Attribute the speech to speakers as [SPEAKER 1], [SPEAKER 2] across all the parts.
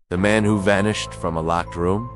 [SPEAKER 1] The man who vanished from a locked room?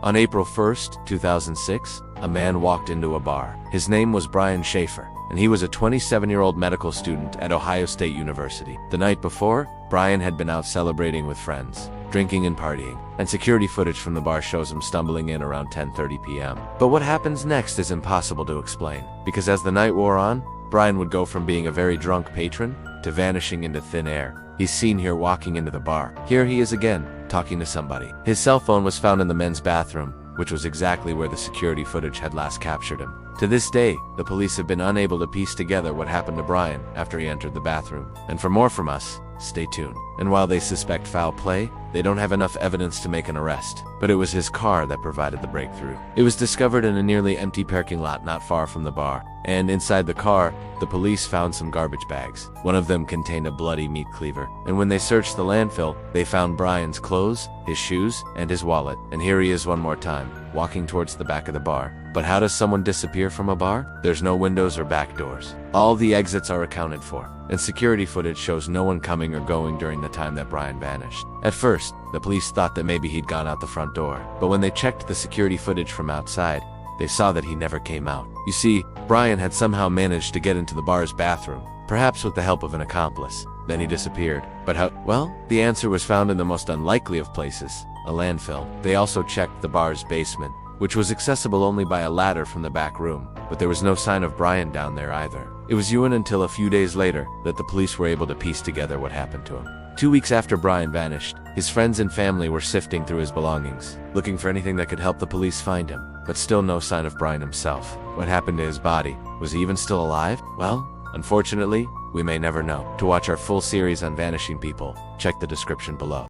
[SPEAKER 1] On April 1st, 2006, a man walked into a bar. His name was Brian Shaffer, and he was a 27-year-old medical student at Ohio State University. The night before, Brian had been out celebrating with friends, drinking and partying, and security footage from the bar shows him stumbling in around 10:30 p.m. But what happens next is impossible to explain, because as the night wore on, Brian would go from being a very drunk patron to vanishing into thin air. He's seen here walking into the bar. Here he is again, talking to somebody. His cell phone was found in the men's bathroom, which was exactly where the security footage had last captured him. To this day, the police have been unable to piece together what happened to Brian after he entered the bathroom. And for more from us, stay tuned. And while they suspect foul play, they don't have enough evidence to make an arrest. But it was his car that provided the breakthrough. It was discovered in a nearly empty parking lot not far from the bar. And inside the car, the police found some garbage bags. One of them contained a bloody meat cleaver. And when they searched the landfill, they found Brian's clothes, his shoes, and his wallet. And here he is one more time, walking towards the back of the bar. But how does someone disappear from a bar? There's no windows or back doors. All the exits are accounted for, and security footage shows no one coming or going during the time that Brian vanished. At first, the police thought that maybe he'd gone out the front door, but when they checked the security footage from outside, they saw that he never came out. You see, Brian had somehow managed to get into the bar's bathroom, perhaps with the help of an accomplice. Then he disappeared. But how? Well, the answer was found in the most unlikely of places, a landfill. They also checked the bar's basement, which was accessible only by a ladder from the back room, but there was no sign of Brian down there either. It was until a few days later that the police were able to piece together what happened to him. 2 weeks after Brian vanished, his friends and family were sifting through his belongings, looking for anything that could help the police find him, but still no sign of Brian himself. What happened to his body? Was he even still alive? Well, unfortunately, we may never know. To watch our full series on vanishing people, check the description below.